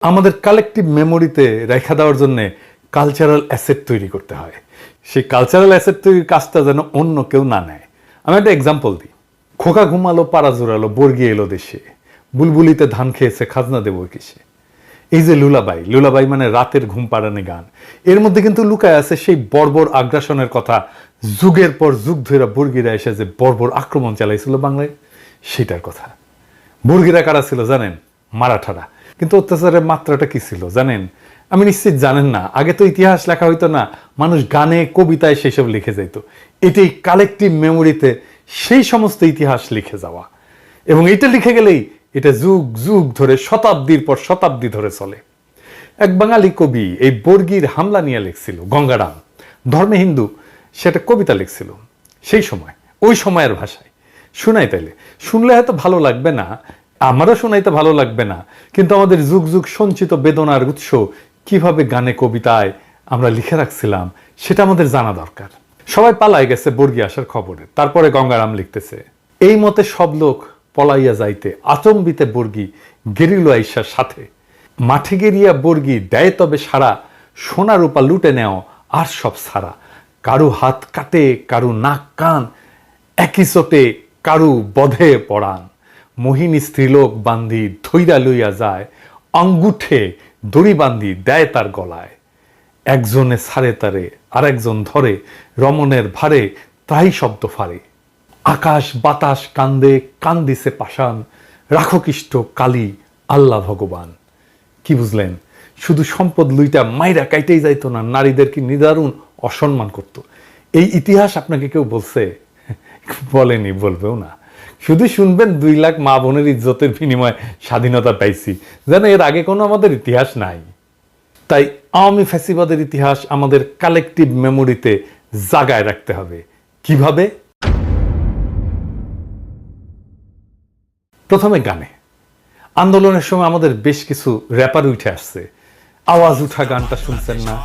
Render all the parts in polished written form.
আমাদের কালেকটিভ মেমোরিতে রেখা দেওয়ার জন্য কালচারাল অ্যাসেট তৈরি করতে হয়। সেই কালচারাল অ্যাসেট তৈরির কাজটা যেন অন্য কেউ না নেয়। আমি একটা এক্সাম্পল দিই। খোকা ঘুমালো, পাড়া জোড়ালো, বর্গি এলো দেশে, বুলবুলিতে ধান খেয়েছে, খাজনা দেবো কিসে। এই যে লুলাবাই, লুলাবাই মানে রাতের ঘুম পাড়ানি গান, এর মধ্যে কিন্তু লুকায় আছে সেই বর্বর আগ্রাসনের কথা। যুগের পর যুগ ধরে বর্গিরা এসে যে বর্বর আক্রমণ চালাইছিল বাংলায়, সেটার কথা। বর্গিরা কারা ছিল জানেন? মারাঠারা। কিন্তু অত্যাচারের মাত্রাটা কি ছিল জানেন? আমি নিশ্চিত জানেন না। আগে তো ইতিহাস লেখা হইতো না, মানুষ গানে কবিতায় সেসব লিখে যাইত। এটাই কালেকটিভ মেমোরিতে সেই সমস্ত ইতিহাস লিখে যাওয়া, এবং এটা লিখে গেলেই এটা যুগ যুগ ধরে শতাব্দীর পর শতাব্দী ধরে চলে। এক বাঙালি কবি এই বর্গির হামলা নিয়ে লিখছিল, গঙ্গারাম, ধর্মে হিন্দু, সেটা কবিতা লিখছিল সেই সময়, ওই সময়ের ভাষায়। শুনাই তাইলে, শুনলে হয়তো ভালো লাগবে না, আমারও শোনাইতে ভালো লাগবে না, কিন্তু আমাদের যুগ যুগ সঞ্চিত বেদনার উৎস কিভাবে গানে কবিতায় আমরা লিখে রাখছিলাম সেটা আমাদের জানা দরকার। সবাই পালাই গেছে বর্গি আসার খবরে, তারপরে গঙ্গারাম লিখতেছে, এই মতে সব লোক পলাইয়া যাইতে আচম্বিতে বর্গি গেরিল আইসার সাথে, মাঠে গেরিয়া বর্গি দেয় তবে সারা, সোনা রূপা লুটে নেও আর সব সারা। কারু হাত কাটে, কারু নাক কান, একই চোটে কারু বধে পড়ান। মোহিনী স্ত্রীলোক বান্ধি ধৈরা লইয়া যায়, আঙ্গুঠে দড়ি বান্ধি দেয় তার গলায়। একজনে ছাড়ে তারে আর একজন ধরে, রমণের ভারে তাই শব্দ ফারে। আকাশ বাতাস কান্দে, কান্দিছে পাষাণ, রাখো কিষ্ট কালী আল্লাহ ভগবান। কি বুঝলেন? শুধু সম্পদ লুইটা মাইরা কাইটেই যাইতো না, নারীদেরকে নিদারুণ অসম্মান করত। এই ইতিহাস আপনাকে কেউ বলছে? বলেনি, বলবেও না। শুধু শুনবেন 2 লাখ মা বোনের ইজ্জতের বিনিময়ে স্বাধীনতা পাইছি, যেন এর আগে কোনো আমাদের ইতিহাস নাই। তাই আওয়ামী ফ্যাসিবাদের ইতিহাস আমাদের কালেকটিভ মেমোরিতে জাগায় রাখতে হবে। কিভাবে? প্রথমে গানে। আন্দোলনের সময় আমাদের বেশ কিছু র্যাপার উঠে আসছে, আওয়াজ উঠা গানটা শুনছেন না?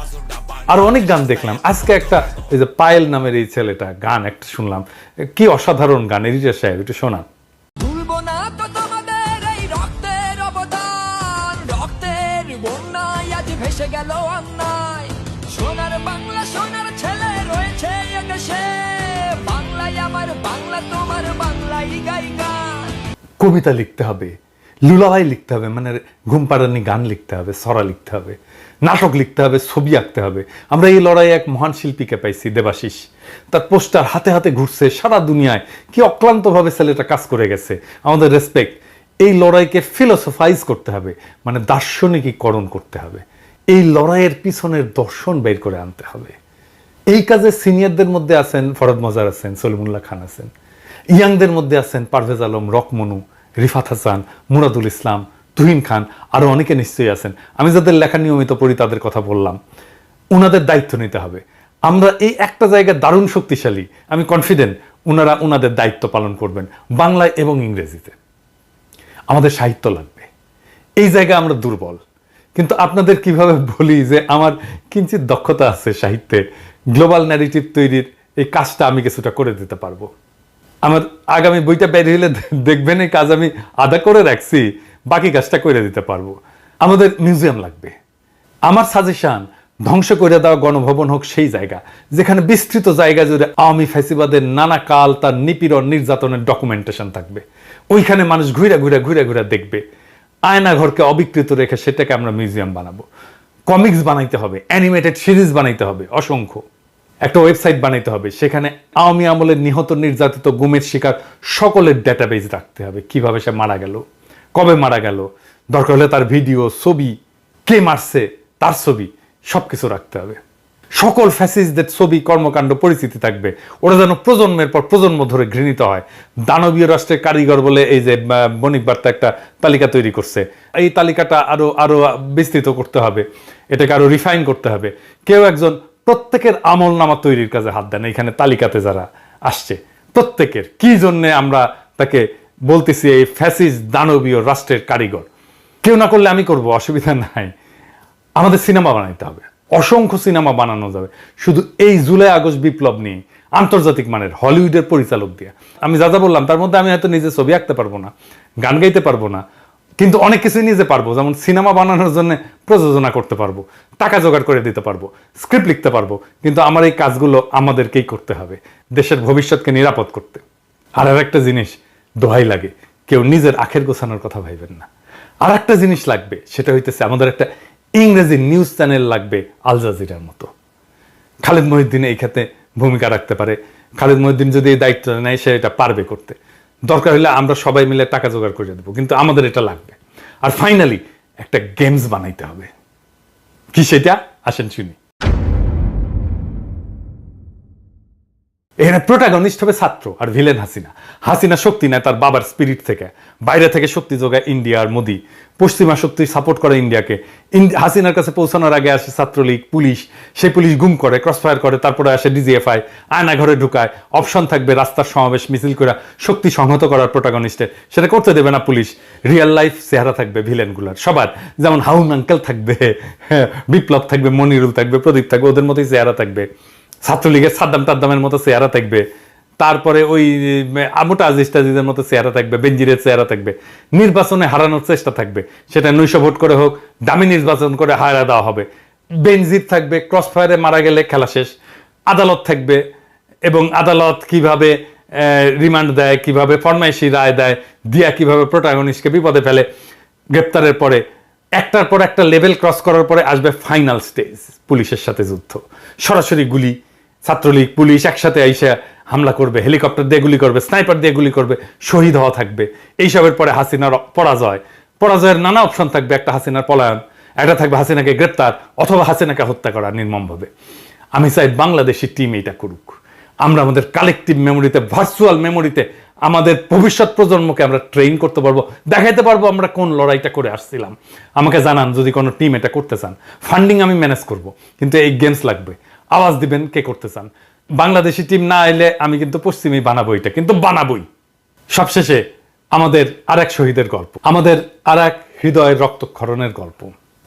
আর অনেক গান দেখলাম। আজকে একটা, এই যে পায়েল নামের এই ছেলেটা গান একটা শুনলাম, কি অসাধারণ গান। এরিজা সাহেব একটু শোনান। ভুলবো না তো তোমাদের এই রক্তের অবদান, রক্তের বন্যায় আজ ভেসে গেল অন্যায়। সোনার বাংলা, সোনার ছেলে রয়েছে এদেশে, বাংলায় আমার, বাংলা তোমার, বাংলাই গাই গান। কবিতা লিখতে হবে, লুলাভাই লিখতে হবে, মানে ঘুম পাড়ানি গান লিখতে হবে, ছড়া লিখতে হবে, নাটক লিখতে হবে, ছবি আঁকতে হবে। আমরা এই লড়াইয়ে এক মহান শিল্পীকে পাইছি, দেবাশিস। তার পোস্টার হাতে হাতে ঘুরছে সারা দুনিয়ায়, কি অক্লান্তভাবে ছেলেটা কাজ করে গেছে। আমাদের রেসপেক্ট। এই লড়াইকে ফিলোসফাইজ করতে হবে, মানে দার্শনিকীকরণ করতে হবে। এই লড়াইয়ের পিছনের দর্শন বের করে আনতে হবে। এই কাজে সিনিয়রদের মধ্যে আছেন ফরহাদ মজার, আছেন সলিমুল্লাহ খান, আছেন ইয়াংদের মধ্যে আছেন পারভেজ আলম, রকমনু, রিফাত হাসান, মুরাদুল ইসলাম, তুহিন খান, আরো অনেকে নিশ্চয়ই আছেন। আমি যাদের লেখা নিয়মিত পড়ি তাদের কথা বললাম। ওনাদের দায়িত্ব নিতে হবে। আমরা এই একটা জায়গায় দারুণ শক্তিশালী, আমি কনফিডেন্ট ওনারা ওনাদের দায়িত্ব পালন করবেন, বাংলায় এবং ইংরেজিতে। আমাদের সাহিত্য লাগবে, এই জায়গায় আমরা দুর্বল। কিন্তু আপনাদের কিভাবে বলি যে আমার কিঞ্চিত দক্ষতা আছে সাহিত্যে, গ্লোবাল ন্যারেটিভ তৈরির এই কাজটা আমি কিছুটা করে দিতে পারবো। আমার আগামী বইটা বের হলে দেখবেন এই কাজ আমি আধা করে রাখছি, বাকি কাজটা করে দিতে পারবো। আমাদের মিউজিয়াম লাগবে। আমার সাজেশন, ধ্বংস করে দেওয়া গণভবন হোক সেই জায়গা, যেখানে বিস্তৃত জায়গা জুড়ে আওয়ামী ফ্যাসিবাদের নানা কাল, তার নিপীড়ন নির্যাতনের ডকুমেন্টেশন থাকবে। ওইখানে মানুষ ঘুরে ঘুরে ঘুরে ঘুরে দেখবে। আয়না ঘরকে অবিকৃত রেখে সেটাকে আমরা মিউজিয়াম বানাবো। কমিক্স বানাইতে হবে, অ্যানিমেটেড সিরিজ বানাইতে হবে অসংখ্য। একটা ওয়েবসাইট বানাইতে হবে, সেখানে আওয়ামী আমলের নিহত, নির্যাতিত, গুমের শিকার সকলের ডেটাবেজ রাখতে হবে। কিভাবে সে মারা গেল, কবে মারা গেল, দরকার হলে তার ভিডিও, ছবি, কে মারছে তার ছবি, সবকিছু রাখতে হবে। সকল ফ্যাসিস্টদের ছবি, কর্মকাণ্ড, পরিচিতি থাকবে। ওরা যেন প্রজন্মের পর প্রজন্ম ধরে ঘৃণিত হয়। দানবীয় রাষ্ট্রের কারিগর বলে এই যে বণিক বার্তা একটা তালিকা তৈরি করছে, এই তালিকাটা আরো আরো বিস্তৃত করতে হবে, এটাকে আরো রিফাইন করতে হবে। কেউ একজন প্রত্যেকের আমল নামা তৈরির কাজে হাত দেন। এখানে তালিকাতে যারা আসছে প্রত্যেকের কি জন্য আমরা তাকে বলতেছি এই ফ্যাসিস্ট দানবীয় রাষ্ট্রের কারিগর। কেউ না করলে আমি করব, অসুবিধা নাই। আমাদের সিনেমা বানাইতে হবে, অসংখ্য সিনেমা বানানো যাবে শুধু এই জুলাই আগস্ট বিপ্লব নিয়ে, আন্তর্জাতিক মানের হলিউডের পরিচালক দিয়ে। আমি যা যা বললাম তার মধ্যে আমি হয়তো নিজে ছবি আঁকতে পারবো না, গান গাইতে পারবো না, কিন্তু অনেক কিছুই নিজে পারবো, যেমন সিনেমা বানানোর জন্য প্রযোজনা করতে পারবো, টাকা জোগাড় করে দিতে পারবো, স্ক্রিপ্ট লিখতে পারবো, কিন্তু আমার এই কাজগুলো আমাদেরকেই করতে হবে দেশের ভবিষ্যৎকে নিরাপদ করতে। আর একটা জিনিস দোহাই লাগে, কেউ নিজের আখের গোছানোর কথা ভাইবেন না। আর একটা জিনিস লাগবে, সেটা হইতেছে আমাদের একটা ইংরেজি নিউজ চ্যানেল লাগবে আল জাজিরার মতো। খালিদ মহিউদ্দিন এই ক্ষেত্রে ভূমিকা রাখতে পারে। খালিদ মহিউদ্দিন যদি এই দায়িত্ব নেয়, সে এটা পারবে করতে। দরকার হলে আমরা সবাই মিলে টাকা জোগাড় করে দেবো, কিন্তু আমাদের এটা লাগবে। আর ফাইনালি একটা গেমস বানাইতে হবে। কি সেটা? আসেন শুনি। এখানে প্রোটাগনিস্ট হবে ছাত্র আর ভিলেন হাসিনা। হাসিনা শক্তি নেয় তার বাবার স্পিরিট থেকে, বাইরে থেকে শক্তি যোগায় ইন্ডিয়া আর মোদি। পশ্চিমা শক্তি সাপোর্ট করে ইন্ডিয়াকে। হাসিনার কাছে পৌঁছানোর আগে আসে ছাত্রলীগ, পুলিশ। সেই পুলিশ গুম করে, ক্রসফায়ার করে, তারপরে আসে ডিজিএফআই, আয়না ঘরে ঢুকায়। অপশন থাকবে রাস্তার সমাবেশ মিছিল করে শক্তি সংহত করার প্রোটাগনিস্টের, সেটা করতে দেবে না পুলিশ। রিয়েল লাইফ চেহারা থাকবে ভিলেনগুলার সবার, যেমন হাউন আঙ্কেল থাকবে, বিপ্লব থাকবে, মনিরুল থাকবে, প্রদীপ থাকবে, ওদের মতোই চেহারা থাকবে। ছাত্রলীগের সাদ্দাম টাদ্দামের মতো চেহারা থাকবে। তারপরে ওই আমুটা আজিজ টাজিজের মতো চেহারা থাকবে, বেনজিরের চেহারা থাকবে। নির্বাচনে হারানোর চেষ্টা থাকবে, সেটা 900 ভোট করে হোক, দামি নির্বাচন করে হারা দেওয়া হবে। বেনজির থাকবে, ক্রসফায়ারে মারা গেলে খেলা শেষ। আদালত থাকবে, এবং আদালত কিভাবে রিমান্ড দেয়, কিভাবে ফরমাইশি রায় দেয়, দিয়া কিভাবে প্রোটাগনিস্টকে বিপদে ফেলে। গ্রেপ্তারের পরে একটার পর একটা লেভেল ক্রস করার পরে আসবে ফাইনাল স্টেজ, পুলিশের সাথে যুদ্ধ। সরাসরি গুলি, ছাত্রলীগ পুলিশ একসাথে আইসা হামলা করবে, হেলিকপ্টার দিয়ে গুলি করবে, স্নাইপার দিয়ে গুলি করবে, শহীদ হওয়া থাকবে। এইসবের পরে হাসিনার পরাজয়। পরাজয়ের নানা অপশন থাকবে। একটা হাসিনার পলায়ন, একটা থাকবে হাসিনাকে গ্রেপ্তার, অথবা হাসিনাকে হত্যা করা নির্মমভাবে। আমি চাই বাংলাদেশি টিম এইটা করুক। আমরা আমাদের কালেকটিভ মেমোরিতে, ভার্চুয়াল মেমোরিতে আমাদের ভবিষ্যৎ প্রজন্মকে আমরা ট্রেন করতে পারবো, দেখাইতে পারবো আমরা কোন লড়াইটা করে আসছিলাম। আমাকে জানান যদি কোনো টিম এটা করতে চান। ফান্ডিং আমি ম্যানেজ করব, কিন্তু এই গেমস লাগবে। আওয়াজ দিবেন কে করতে চান। বাংলাদেশি টিম না এলে আমি কিন্তু পশ্চিমেই বানাবো, এটা কিন্তু বানাবই। সবশেষে আমাদের আরেক শহীদের গল্প, আমাদের আরেক হৃদয়ের রক্তক্ষরণের গল্প।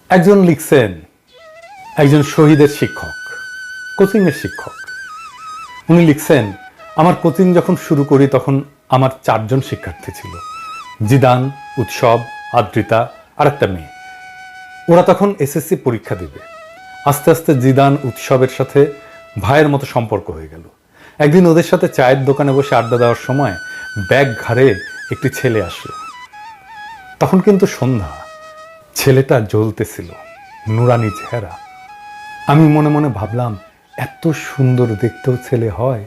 একজন লিখছেন, একজন শহীদের শিক্ষক, কোচিংয়ের শিক্ষক। উনি লিখছেন, আমার কোচিং যখন শুরু করি তখন আমার 4 জন শিক্ষার্থী ছিল। জিদান, উৎসব, আদ্রিতা আর একটা মেয়ে। ওরা তখন এসএসসি পরীক্ষা দিবে। আস্তে আস্তে জিদান উৎসবের সাথে ভাইয়ের মতো সম্পর্ক হয়ে গেল। একদিন ওদের সাথে চায়ের দোকানে বসে আড্ডা দেওয়ার সময় ব্যাগ ঘাড়ে একটি ছেলে আসলো। তখন কিন্তু সন্ধ্যা, ছেলেটা জ্বলতেছিল, নুরানি চেহারা। আমি মনে মনে ভাবলাম, এত সুন্দর দেখতেও ছেলে হয়।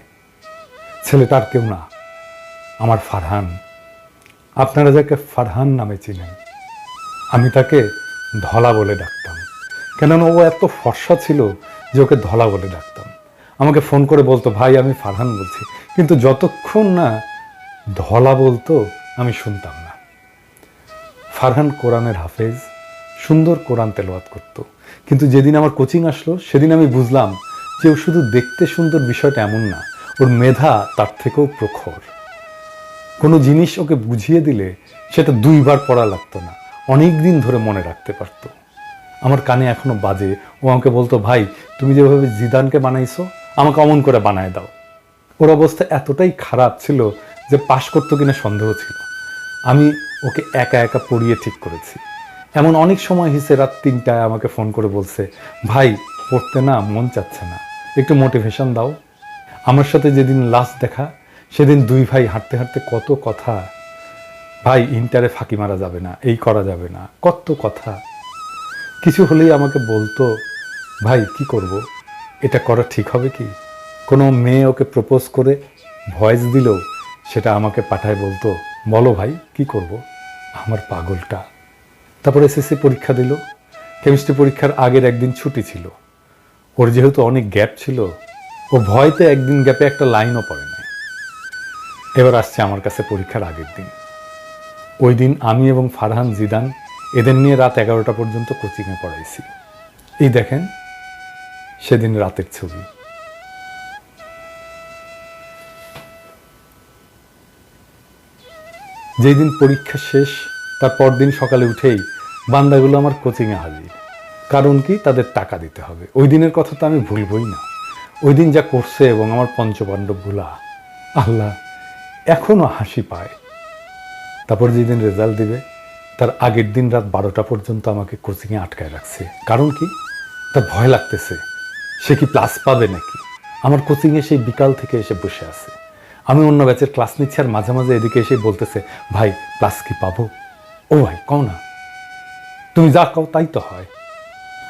ছেলেটার কেউ না, আমার ফারহান। আপনারা যাকে ফারহান নামে চিনেন, আমি তাকে ধলা বলে ডাকতাম। কেননা ও এত ফর্সা ছিল যে ওকে ধলা বলে ডাকতাম। আমাকে ফোন করে বলতো, ভাই আমি ফারহান বলছি, কিন্তু যতক্ষণ না ধলা বলতো আমি শুনতাম না। ফারহান কোরআনের হাফেজ, সুন্দর কোরআন তেলাওয়াত করত। কিন্তু যেদিন আমার কোচিং আসলো সেদিন আমি বুঝলাম যে ও শুধু দেখতে সুন্দর বিষয়টা এমন না, ওর মেধা তার থেকেও প্রখর। কোনো জিনিস ওকে বুঝিয়ে দিলে সেটা 2 বার পড়া লাগতো না, অনেক দিন ধরে মনে রাখতে পারতো। আমার কানে এখনো বাজে। ও আমাকে বলতো, ভাই তুমি যেভাবে জিদানকে বানাইছো আমাকে অমন করে বানায় দাও। ওর অবস্থা এতটাই খারাপ ছিল যে পাশ করতো কিনা সন্দেহ ছিল। আমি ওকে একা একা পড়িয়ে ঠিক করেছি। এমন অনেক সময় হিসে রাত 3টায় আমাকে ফোন করে বলছে, ভাই পড়তে না মন চাচ্ছে না, একটু মোটিভেশন দাও। আমার সাথে যেদিন লাস্ট দেখা সেদিন 2 ভাই হাঁটতে হাঁটতে কত কথা, ভাই ইন্টারে ফাঁকি মারা যাবে না, এই করা যাবে না, কত কথা। কিছু হলেই আমাকে বলতো, ভাই কি করব, এটা করা ঠিক হবে কি? কোনো মেয়ে ওকে প্রপোজ করে ভয়েস দিল, সেটা আমাকে পাঠায় বলতো, বলো ভাই কি করব। আমার পাগলটা। তারপর এসএসসি পরীক্ষা দিল। কেমিস্ট্রি পরীক্ষার আগের একদিন ছুটি ছিল। ওর যেহেতু অনেক গ্যাপ ছিল, ও ভয়তে একদিন গ্যাপে একটা লাইনও পড়ে নাই। এবার আসছে আমার কাছে পরীক্ষার আগের দিন। ওই দিন আমি এবং ফারহান, জিদান এদের নিয়ে রাত 11টা পর্যন্ত কোচিংয়ে পড়াইছি। এই দেখেন সেদিন রাতের ছবি। যেই দিন পরীক্ষা শেষ তার পরদিন সকালে উঠেই বান্দাগুলো আমার কোচিংয়ে হাজির। কারণ কি, তাদের টাকা দিতে হবে। ওই দিনের কথা তো আমি ভুলবই না। ওই দিন যা করছে এবং আমার পঞ্চপাণ্ডবগুলা, আল্লাহ এখনো হাসি পায়। তারপর যেদিন রেজাল্ট দিবে তার আগের দিন রাত 12টা পর্যন্ত আমাকে কোচিংয়ে আটকায় রাখছে। কারণ কি? তার ভয় লাগতেছে সে কি প্লাস পাবে নাকি। আমার কোচিংয়ে সেই বিকাল থেকে এসে বসে আছে। আমি অন্য ব্যাচের ক্লাস নিচ্ছি আর মাঝে মাঝে এদিকে এসে বলতেছে, ভাই প্লাস কি পাবো? ও ভাই কও না, তুমি যা কও তাই তো হয়।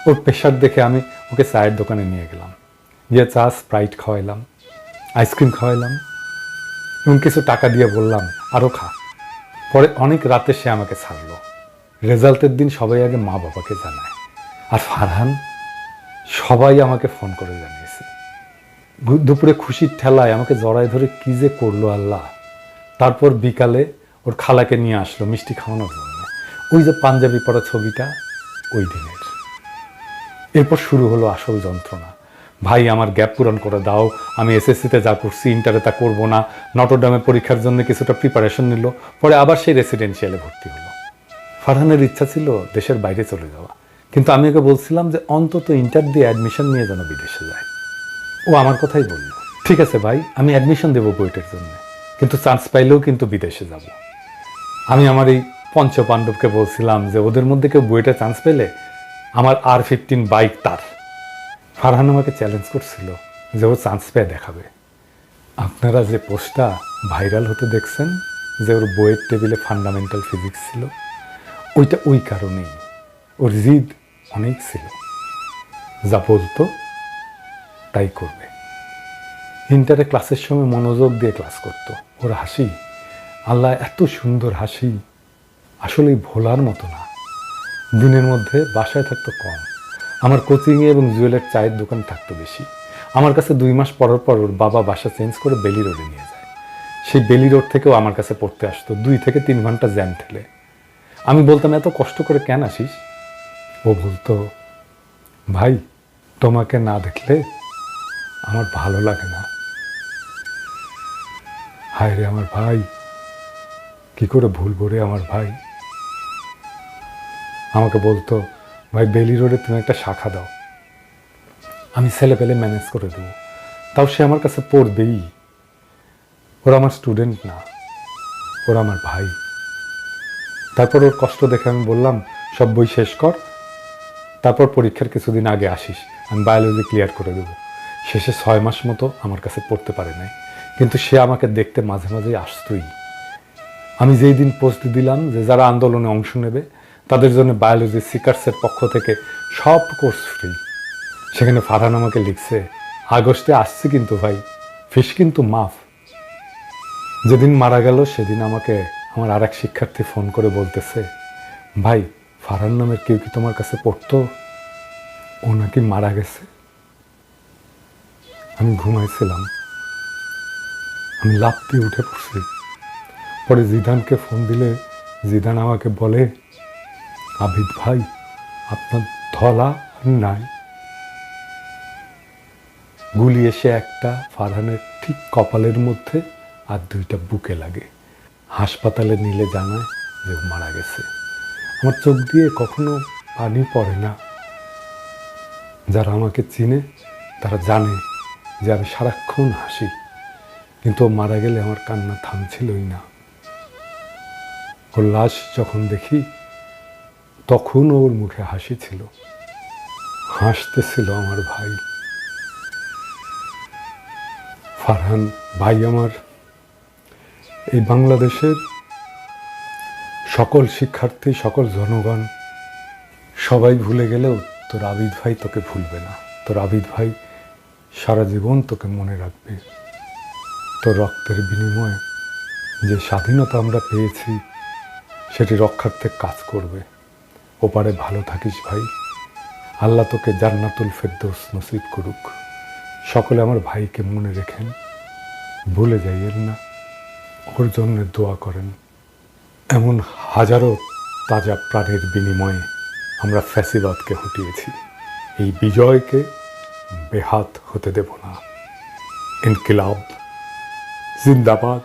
ওর প্রেশার দেখে আমি ওকে চায়ের দোকানে নিয়ে গেলাম, গিয়ে চা স্প্রাইট খাওয়াইলাম, আইসক্রিম খাওয়াইলাম এবং কিছু টাকা দিয়ে বললাম আরও খা। পরে অনেক রাতে সে আমাকে ছাড়লো। রেজাল্টের দিন সবাই আগে মা বাবাকে জানায়, আর ফারহান সবাই আমাকে ফোন করে জানিয়েছে। দুপুরে খুশির ঠেলায় আমাকে জড়ায় ধরে কি যে করলো আল্লাহ। তারপর বিকালে ওর খালাকে নিয়ে আসলো মিষ্টি খাওয়ানোর জন্য। ওই যে পাঞ্জাবি পরা ছবিটা ওই দিনের। এরপর শুরু হলো আসল যন্ত্রণা। ভাই আমার গ্যাপ পূরণ করে দাও, আমি এসএসসিতে যা করছি ইন্টারে তা করবো না। নটরডেমে পরীক্ষার জন্য কিছুটা প্রিপারেশন নিল, পরে আবার সেই রেসিডেন্সিয়ালে ভর্তি হলো। ফারহানের ইচ্ছা ছিল দেশের বাইরে চলে যাওয়া, কিন্তু আমি ওকে বলছিলাম যে অন্তত ইন্টার দিয়ে অ্যাডমিশন নিয়ে যেন বিদেশে যায়। ও আমার কথাই বলল, ঠিক আছে ভাই আমি অ্যাডমিশন দেবো বুয়েটের জন্য, কিন্তু চান্স পাইলেও কিন্তু বিদেশে যাব। আমি আমার এই পঞ্চপাণ্ডবকে বলছিলাম যে ওদের মধ্যে কেউ বুয়েটে চান্স পেলে আমার R15 বাইক তার। ফারহান আমাকে চ্যালেঞ্জ করছিল যে ও চান্স পেয়ে দেখাবে। আপনারা যে পোস্টটা ভাইরাল হতে দেখছেন যে ওর বইয়ের টেবিলে ফান্ডামেন্টাল ফিজিক্স ছিল, ওইটা ওই কারণেই। ওর জিদ অনেক ছিল, যা বলতো তাই করবে। ইন্টারে ক্লাসের সময় মনোযোগ দিয়ে ক্লাস করতো। ওর হাসি, আল্লাহ এত সুন্দর হাসি, আসলেই ভোলার মতো না। দিনের মধ্যে বাসায় থাকতো কম, আমার কোচিংয়ে এবং জুয়েলের চায়ের দোকান থাকতো বেশি। আমার কাছে 2 মাস পর পর ওর বাবা বাসা চেঞ্জ করে বেলি রোডে নিয়ে যায়। সেই বেলি রোড থেকেও আমার কাছে পড়তে আসতো 2 থেকে 3 ঘন্টা জ্যাম ঠেলে। আমি বলতাম এত কষ্ট করে কেন আসিস? ও বলতো, ভাই তোমাকে না দেখলে আমার ভালো লাগে না। হায় রে আমার ভাই, কি করে ভুলবো রে আমার ভাই। আমাকে বলতো, ভাই বেলি রোডে তুমি একটা শাখা দাও, আমি ছেলে পেলে ম্যানেজ করে দেবো। তাও সে আমার কাছে পড়বেই। ওরা আমার স্টুডেন্ট না, ওরা আমার ভাই। তারপর ওর কষ্ট দেখে আমি বললাম, সব বই শেষ কর, তারপর পরীক্ষার কিছুদিন আগে আসিস, আমি বায়োলজি ক্লিয়ার করে দেবো। শেষে 6 মাস মতো আমার কাছে পড়তে পারে নাই, কিন্তু সে আমাকে দেখতে মাঝে মাঝেই আসতোই। আমি যেই দিন পোস্ট দিলাম যে যারা আন্দোলনে অংশ নেবে তাদের জন্য বায়োলজি সিকার্সের পক্ষ থেকে সব কোর্স ফ্রি, সেখানে ফারহান আমাকে লিখছে, আগস্টে আসছে কিন্তু ভাই, ফিস কিন্তু মাফ। যেদিন মারা গেল সেদিন আমাকে আমার আরেক শিক্ষার্থী ফোন করে বলতেছে, ভাই ফারহান নামের কেউ কি তোমার কাছে পড়তো? ও নাকি মারা গেছে। আমি ঘুমাইছিলাম, আমি লাফ দিয়ে উঠে পড়ছি। পরে জিদানকে ফোন দিলে জিদান আমাকে বলে, আবিদ ভাই আপনার ধলা নাই। গুলি এসে একটা ফারহানের ঠিক কপালের মধ্যে আর 2টা বুকে লাগে। হাসপাতালে নিলে জানায় যে ও মারা গেছে। আমার চোখ দিয়ে কখনো পানি পড়ে না। যারা আমাকে চিনে তারা জানে যে আমি সারাক্ষণ হাসি, কিন্তু ও মারা গেলে আমার কান্না থামছিলই না। ওর লাশ যখন দেখি তখন ওর মুখে হাসি ছিল, হাসতেছিল আমার ভাই। ফারহান ভাই আমার এই বাংলাদেশের সকল শিক্ষার্থী, সকল জনগণ সবাই ভুলে গেলেও তোর আবিদ ভাই তোকে ভুলবে না। তোর আবিদ ভাই সারা জীবন তোকে মনে রাখবে। তোর রক্তের বিনিময়ে যে স্বাধীনতা আমরা পেয়েছি সেটি রক্ষার্থে কাজ করবে। ওপারে ভালো থাকিস ভাই, আল্লাহ তোকে জান্নাতুল ফেরদৌস নসিব করুক। সকলে আমার ভাইকে মনে রেখেন, ভুলে যাইয়েন না, ওর জন্য দোয়া করেন। এমন হাজারো তাজা প্রাণের বিনিময়ে আমরা ফ্যাসিবাদকে হটিয়েছি। এই বিজয়কে বেহাত হতে দেব না। ইনকিলাব জিন্দাবাদ।